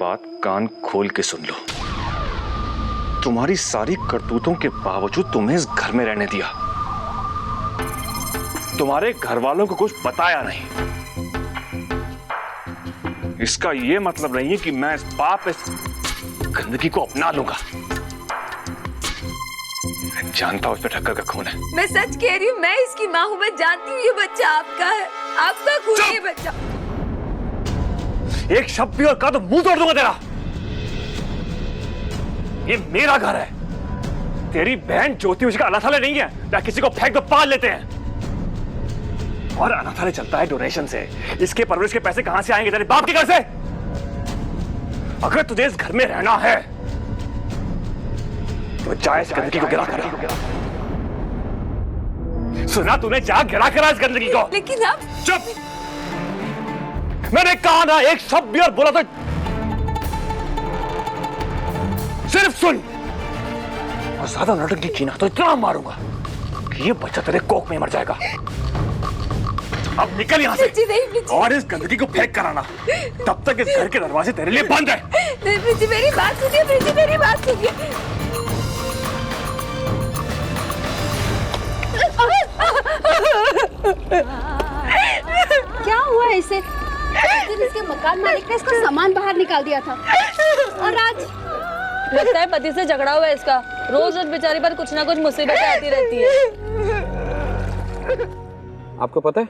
बात कान खोल के सुन लो। तुम्हारी सारी करतूतों के बावजूद तुम्हें इस घर में रहने दिया। तुम्हारे घर वालों को कुछ बताया नहीं। इसका यह मतलब नहीं है कि मैं इस पाप, इस गंदगी को अपना लूंगा। मैं जानता हूं इस पे ठक्कर का खून है। मैं सच कह रही हूँ, मैं इसकी माँ हूँ। मैं जानती हूँ ये बच्चा आपका है, आपका खून है ये बच्चा। एक शब्द भी और कहा तो मुंह तोड़ दूंगा तेरा। ये मेरा घर है। तेरी बहन ज्योति उसका अनाथालय नहीं है या किसी को फेंक दो पाल लेते हैं। और अनाथालय चलता है डोनेशन से। इसके परवरिश के पैसे कहां से आएंगे? तेरे बाप के घर से। अगर तुझे इस घर में रहना है तो जा इस गंदगी को गिरा करा। सुना तूने? जा गिरा करा इस गंदगी को। लेकिन आप चुप। मैंने कहा ना एक शब्द भी और बोला तो सिर्फ सुन। और ज्यादा नौटंकी की ना तो इतना मारूंगा कि ये बच्चा तेरे कोख में मर जाएगा। अब निकल यहाँ से और इस गंदगी को फेंक कर आना। तब तक इस घर के दरवाजे तेरे लिए बंद है। नहीं, मेरी बात सुनिए, मेरी बात सुनिए। क्या हुआ इसे? इसके मकान मालिक ने इसका सामान बाहर निकाल दिया था और आज लगता है पति से झगड़ा हुआ है इसका। रोज रोज बेचारी पर कुछ ना कुछ मुसीबतें आती रहती है। आपको पता है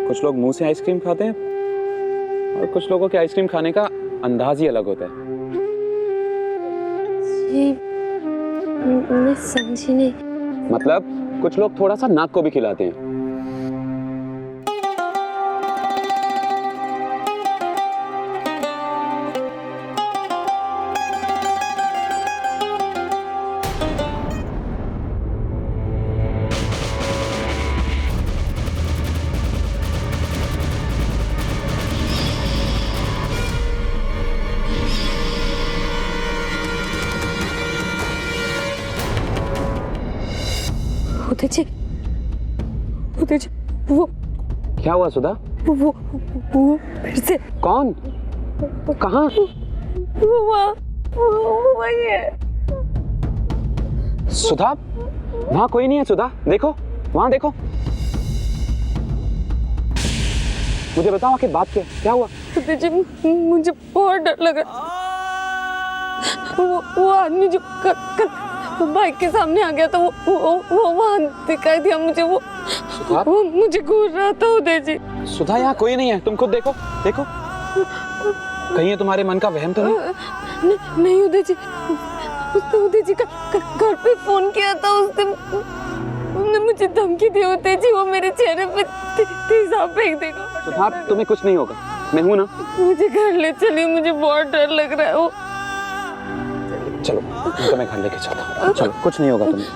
कुछ लोग मुंह से आइसक्रीम खाते हैं और कुछ लोगों के आइसक्रीम खाने का अंदाज ही अलग होता है। मैं समझी नहीं। मतलब कुछ लोग थोड़ा सा नाक को भी खिलाते हैं। वो क्या हुआ सुधा? वो फिर से कौन? कहाँ? वो वही है। सुधा वहां कोई नहीं है। सुधा देखो, वहां देखो। मुझे बताओ आखिर बात क्या हुआ? जी मुझे बहुत डर लगा। वो आदमी जो बाइक के सामने आ गया था वो वहां दिखाई दिया मुझे। वो मुझे घूर रहा था उदय जी। सुधा यहाँ कोई नहीं है, तुम खुद देखो। कहीं ये तुम्हारे मन का वहम तो नहीं? नहीं उदय जी, उसने उदय जी का घर पे फोन किया था। उसने मुझे धमकी दी उदय जी, वो मेरे चेहरे पे तेजाब फेंक देगा। सुधा तुम्हें कुछ नहीं होगा, मैं हूं ना। मुझे घर ले चलिए, मुझे बहुत डर लग रहा है। वो चलो मैं तुम्हें घर लेके चलता हूँ। चलो कुछ नहीं होगा तुम्हें।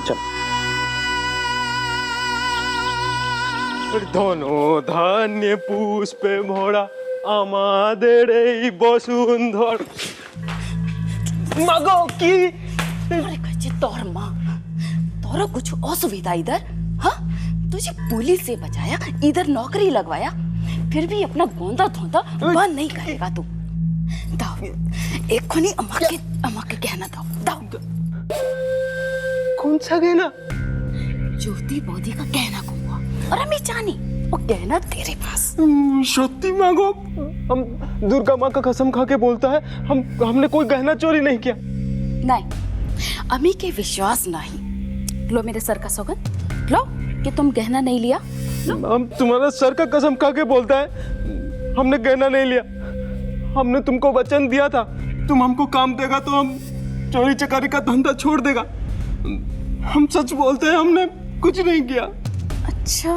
चलो। दोनों धान्य पुष्पे भरा आमादेर এই বসুন্ধর मागो की। अरे कच्चे तोर माँ, तोरा कुछ असुविधा इधर? हाँ, तुझे पुलिस से बचाया, इधर नौकरी लगवाया, फिर भी अपना गोंदा धोंदा बंद नहीं करेगा तू। दाओ एक खुनी अम्मा के कहना दाओ। कौन सा कहना? ज्योति बौदी का कहना को हुआ और अम्मी जानी वो कहना तेरे पास। सत्य मांगो। हम दुर्गा माँ का कसम खा के बोलता है हमने कोई गहना चोरी नहीं किया। नहीं, अम्मी के विश्वास नहीं। लो मेरे सर का सौगंध लो कि तुम गहना नहीं लिया। हम तुम्हारा सर का कसम खा के बोलता है हमने गहना नहीं लिया। हमने तुमको वचन दिया था तुम हमको काम देगा तो हम चोरी चकारी का धंधा छोड़ देगा। हम सच बोलते हैं, हमने कुछ नहीं किया। अच्छा,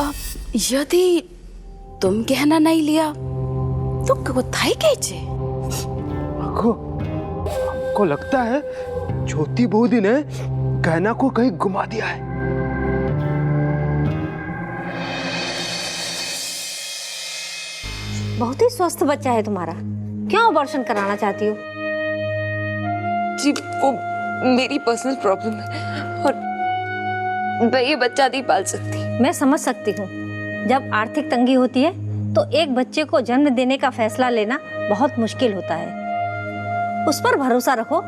अब यदि तुम गहना नहीं लिया तो कोথায় गए? हमको लगता है ज्योति बौदी ने गहना को कहीं घुमा दिया है। बहुत ही स्वस्थ बच्चा है तुम्हारा, क्यों अबॉर्शन कराना चाहती हो? जी वो मेरी पर्सनल प्रॉब्लम है और मैं ये बच्चा नहीं पाल सकती। मैं समझ सकती हूँ, जब आर्थिक तंगी होती है तो तो एक बच्चे को जन्म देने का फैसला लेना बहुत मुश्किल होता है। उस पर भरोसा रखो।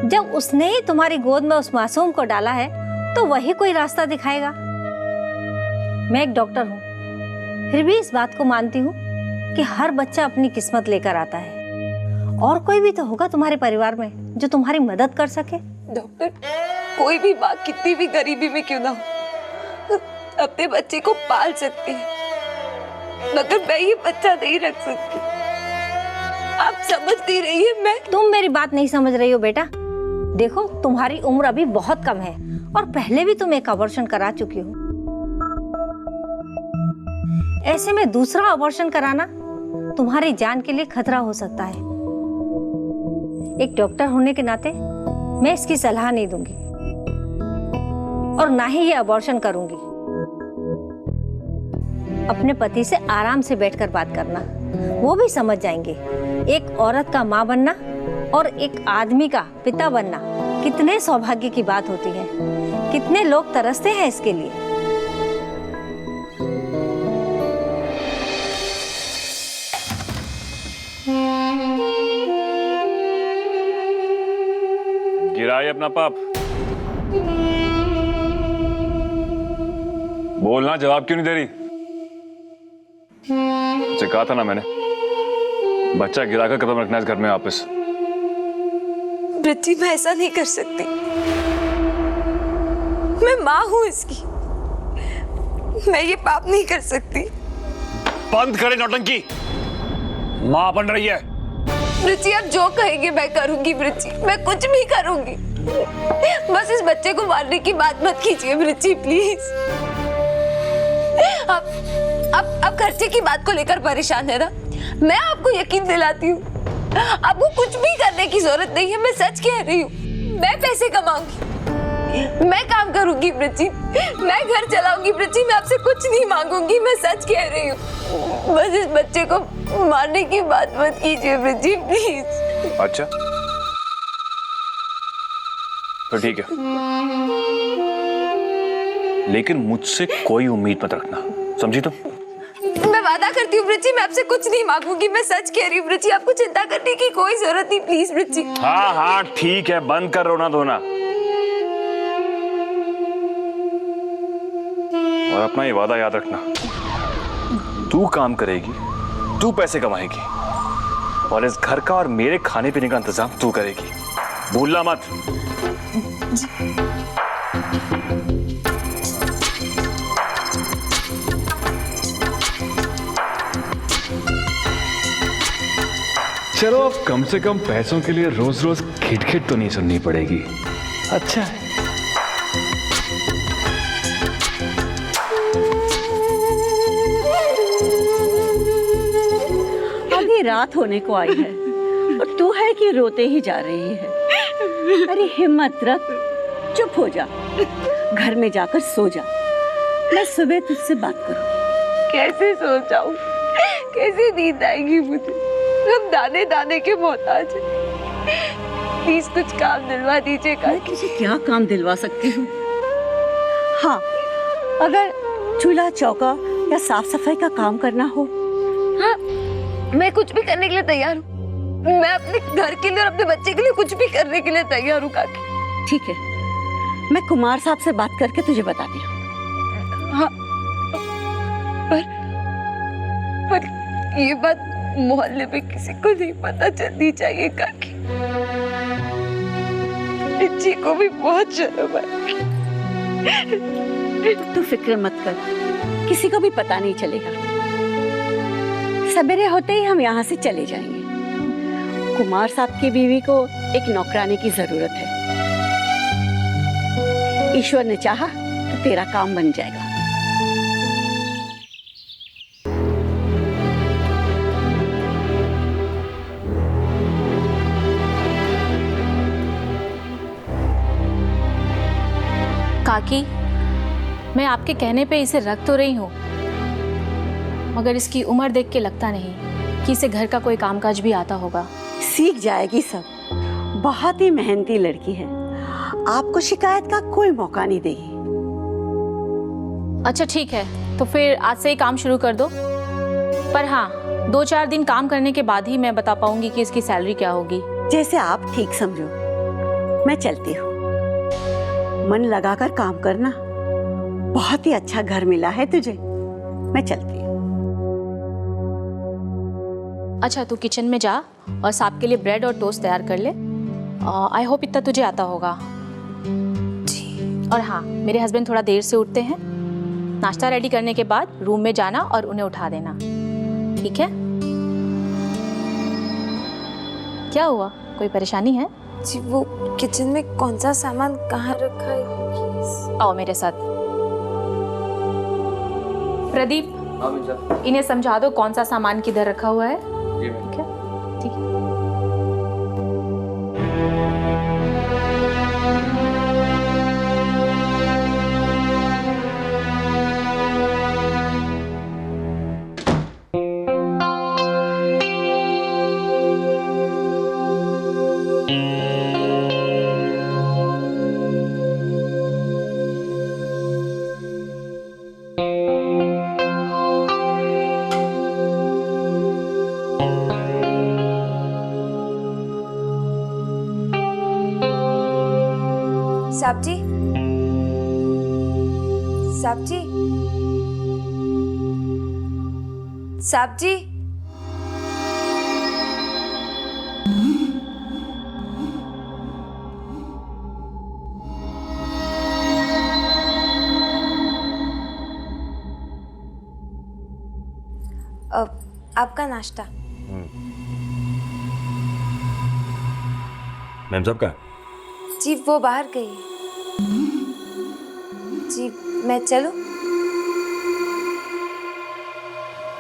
जब उसने ही तुम्हारी गोद में उस मासूम को डाला है तो वही कोई रास्ता दिखाएगा। मैं एक डॉक्टर हूँ, फिर भी इस बात को मानती हूँ कि हर बच्चा अपनी किस्मत लेकर आता है, और कोई भी तो होगा तुम्हारे परिवार में जो तुम्हारी मदद कर सके। डॉक्टर, कोई भी माँ कितनी भी गरीबी में क्यों ना हो अपने बच्चे को पाल सकती है, मगर मैं ये बच्चा नहीं रख सकती। आप समझ नहीं रही है। मैं तुम मेरी बात नहीं समझ रही हो बेटा। देखो, तुम्हारी उम्र अभी बहुत कम है और पहले भी तुम एक अबॉर्शन करा चुकी हो। ऐसे में दूसरा अबॉर्शन कराना तुम्हारी जान के लिए खतरा हो सकता है। एक डॉक्टर होने के नाते मैं इसकी सलाह नहीं दूंगी और ना ही ये अबॉर्शन करूंगी। अपने पति से आराम से बैठकर बात करना, वो भी समझ जाएंगे एक औरत का माँ बनना और एक आदमी का पिता बनना कितने सौभाग्य की बात होती है। कितने लोग तरसते हैं इसके लिए। गिराए अपना पाप। बोलना, जवाब क्यों नहीं दे रही? तुझसे कहा था ना मैंने, बच्चा गिराकर कदम रखना इस घर में वापस। बच्ची, मैं ऐसा नहीं कर सकती। मैं माँ हूँ इसकी, मैं ये पाप नहीं कर सकती। बंद करे नौटंकी। माँ बन रही है। बच्ची, आप जो कहेंगे मैं करूंगी। बच्ची, मैं कुछ भी करूंगी। बस इस बच्चे को मारने की बात मत कीजिए बच्ची, प्लीज। आप खर्चे की बात को लेकर परेशान है ना? मैं आपको यकीन दिलाती हूँ, आपको कुछ भी करने की जरूरत नहीं है। मैं सच कह रही हूँ। मैं पैसे कमाऊंगी, मैं काम करूंगी बच्ची, मैं घर चलाऊंगी बच्ची। मैं आपसे कुछ नहीं मांगूंगी, मैं सच कह रही हूँ। बस इस बच्चे को मारने की बात मत कीजिए बच्ची, प्लीज। अच्छा, तो ठीक है, लेकिन मुझसे कोई उम्मीद मत रखना, समझी तुम? मैं वादा करती हूँ बच्ची, मैं आपसे कुछ नहीं मांगूंगी। मैं सच कह रही हूँ बच्ची, आपको चिंता करने की कोई जरूरत नहीं, प्लीज बच्ची। हाँ हाँ ठीक है, बंद कर रोना धोना और अपना ये वादा याद रखना। तू काम करेगी, तू पैसे कमाएगी और इस घर का और मेरे खाने पीने का इंतजाम तू करेगी, भूलना मत। चलो, अब कम से कम पैसों के लिए रोज रोज खिटखिट तो नहीं सुननी पड़ेगी। अच्छा है। आधी रात होने को आई है और तू है कि रोते ही जा रही है। अरे हिम्मत रख, चुप हो जा, घर में जाकर सो जा। मैं सुबह तुझसे बात करूँ। कैसे सो जाऊं? कैसे नींद आएगी मुझे? हम दाने दाने के मोहताज हैं। प्लीज कुछ काम दिलवा दीजिएगा। मैं तुझे क्या काम दिलवा सकती हूँ? हाँ, अगर चूल्हा चौका या साफ सफाई का काम करना हो। हाँ, मैं कुछ भी करने के लिए तैयार हूँ। मैं अपने घर के लिए और अपने बच्चे के लिए कुछ भी करने के लिए तैयार हूँ काकी। ठीक है, मैं कुमार साहब से बात करके तुझे बताती हूँ। हाँ, पर ये बात मोहल्ले में किसी को नहीं पता चलनी चाहिए काकी। बच्ची को भी बहुत शर्म है। तू फिक्र मत कर, किसी को भी पता नहीं चलेगा। सवेरे होते ही हम यहाँ से चले जाएंगे। कुमार साहब की बीवी को एक नौकरानी की जरूरत है। ईश्वर ने चाहा तो तेरा काम बन जाएगा। काकी, मैं आपके कहने पे इसे रख तो रही हूँ, मगर इसकी उम्र देख के लगता नहीं कि इसे घर का कोई कामकाज भी आता होगा। सीख जाएगी सब, बहुत ही मेहनती लड़की है। आपको शिकायत का कोई मौका नहीं देगी। अच्छा ठीक है, तो फिर आज से ही काम शुरू कर दो। पर हाँ, 2-4 दिन काम करने के बाद ही मैं बता पाऊंगी कि इसकी सैलरी क्या होगी। जैसे आप ठीक समझो। मैं चलती हूँ। मन लगाकर काम करना। बहुत ही अच्छा घर मिला है तुझे। मैं चलती हूँ। अच्छा, तू किचन में जा और साहब के लिए ब्रेड और टोस्ट तैयार कर ले। आई होप इतना तुझे आता होगा। जी। और हाँ, मेरे हस्बैंड थोड़ा देर से उठते हैं। नाश्ता रेडी करने के बाद रूम में जाना और उन्हें उठा देना, ठीक है? क्या हुआ, कोई परेशानी है? जी, वो किचन में कौन सा सामान कहाँ रखा है? आओ मेरे साथ। प्रदीप, इन्हें समझा दो कौन सा सामान किधर रखा हुआ है। ठीक है, ठीक है। साहब जी, साहब जी, साहब जी। आपका नाश्ता। मैम साहब का? जी, वो बाहर गई है। जी, मैं चलूं?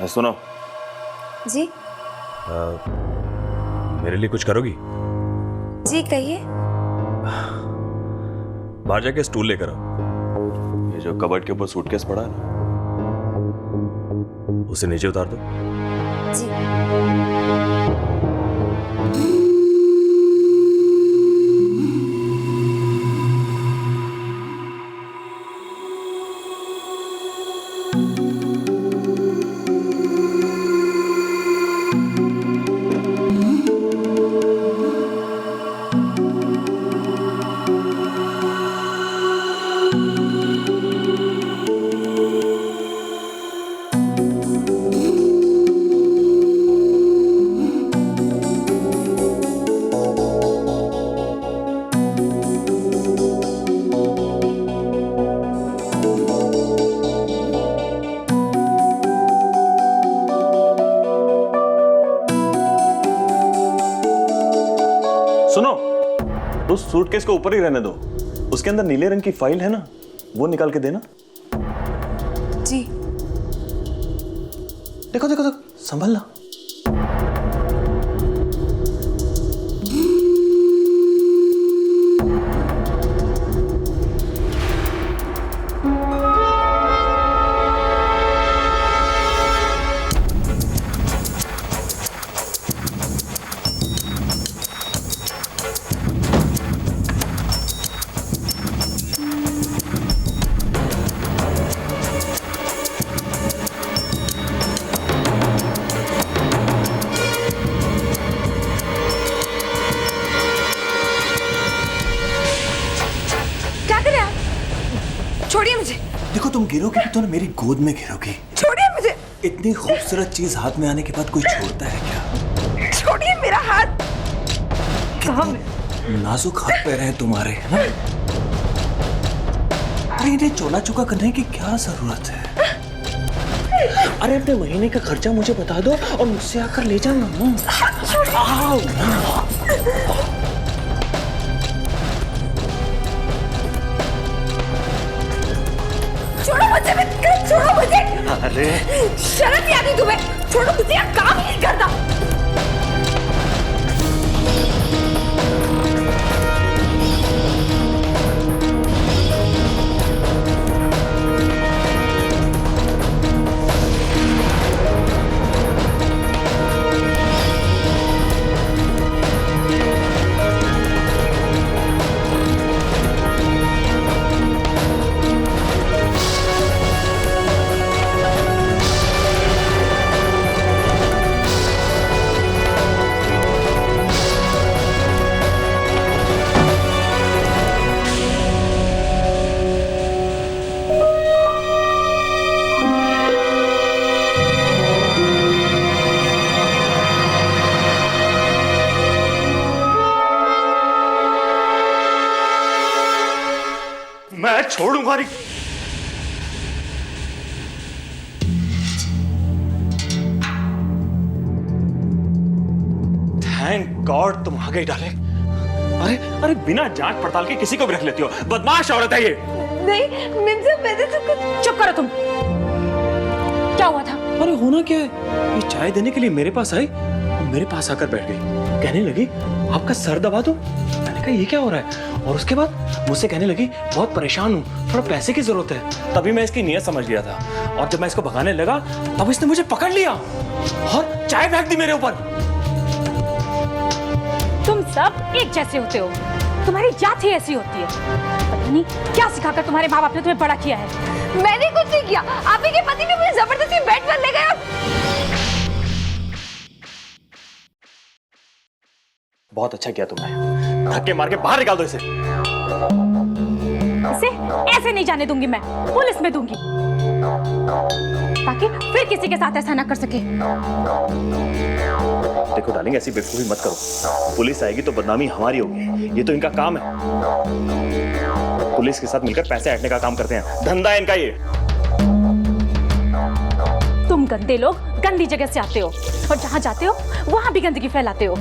सुनो जी। मेरे लिए कुछ करोगी? जी, कहिए। बाहर जाके स्टूल लेकर आओ। ये जो कबर्ड के ऊपर सूटकेस पड़ा है ना, उसे नीचे उतार दो। जी। सुनो, उस सूटकेस को ऊपर ही रहने दो। उसके अंदर नीले रंग की फाइल है ना, वो निकाल के देना। जी। देखो देखो देखो, संभलना। छोड़िए मुझे। देखो, तुम गिरोगी तो ना मेरी गोद में गिरोगी। छोड़िए मुझे। इतनी खूबसूरत चीज हाथ में आने के बाद कोई छोड़ता है क्या? छोड़िए मेरा हाथ। नाजुक हाथ पैर हैं तुम्हारे, है ना? अरे इन्हें चोला चुका करने की क्या जरूरत है? अरे अपने महीने का खर्चा मुझे बता दो और मुझसे आकर ले जाना। आओ ना। छोड़ो मुझे, छोड़ो मुझे। अरे शर्म नहीं आती तुम्हें? छोड़ो मुझे, यहाँ काम नहीं करता। छोड़ूंगा नहीं। थैंक गॉड तुम आ गई डाले। अरे अरे बिना जांच पड़ताल के किसी को भी रख लेती हो, बदमाश औरत है ये। नहीं मिर्जा, मैंने तो कुछ। चुप करो तुम। क्या हुआ था? अरे होना क्या है, ये चाय देने के लिए मेरे पास आई, मेरे पास आकर बैठ गई, कहने लगी आपका सर दबा दो। मैंने कहा ये क्या हो रहा है, और उसके बाद मुझसे कहने लगी बहुत परेशान हूँ, थोड़ा पैसे की जरूरत है। तभी मैं इसकी नीयत समझ लिया था, और जब मैं इसको भगाने लगा तब इसने मुझे पकड़ लिया और चाय फेंक दी मेरे ऊपर। तुम सब एक जैसे होते हो, तुम्हारी जात ही ऐसी होती है। पता नहीं क्या सिखाकर तुम्हारे माँ बाप ने तुम्हें बड़ा किया है। मैंने कुछ नहीं किया, आप ही के पति ने मुझे जबरदस्ती बेड पर ले गया। बहुत अच्छा किया तुमने, धक्के मार के बाहर निकाल दो इसे। इसे ऐसे नहीं जाने दूंगी मैं, पुलिस में दूंगी, ताकि फिर किसी के साथ ऐसा ना कर सके। देखो डार्लिंग, ऐसी बेवकूफी मत करो, पुलिस आएगी तो बदनामी हमारी होगी, ये तो इनका काम है। पुलिस के साथ मिलकर पैसे हटने का काम करते हैं, धंधा है इनका ये। तुम गंदे लोग गंदी जगह से आते हो, और जहां जाते हो वहां भी गंदगी फैलाते हो।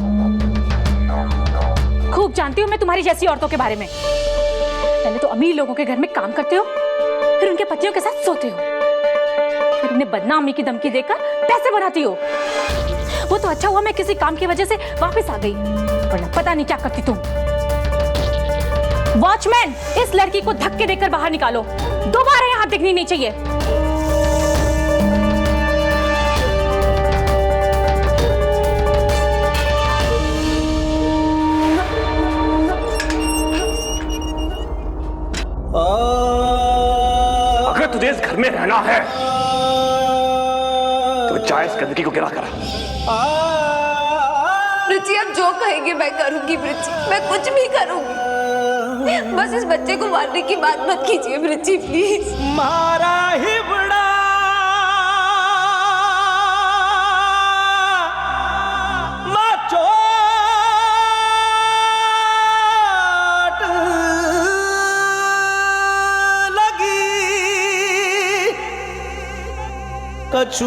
खूब जानती हूँ मैं तुम्हारी जैसी औरतों के बारे में। पहले तो अमीर लोगों के घर में काम करते हो, फिर उनके पतियों के साथ सोते हो, फिर उन्हें बदनामी की धमकी देकर पैसे बनाती हो। वो तो अच्छा हुआ मैं किसी काम की वजह से वापस आ गई, वरना पता नहीं क्या करती तुम। वॉचमैन, इस लड़की को धक्के देकर बाहर निकालो, दोबारा यहाँ दिखनी नहीं चाहिए। अगर तुझे इस घर में रहना है तो चाहे इस गंदगी को गिरा कर। प्रीति आप जो कहेंगे मैं करूंगी प्रीति, मैं कुछ भी करूंगी। बस इस बच्चे को मारने की बात मत कीजिए प्रीति प्लीज। मारा ही बड़ा कछु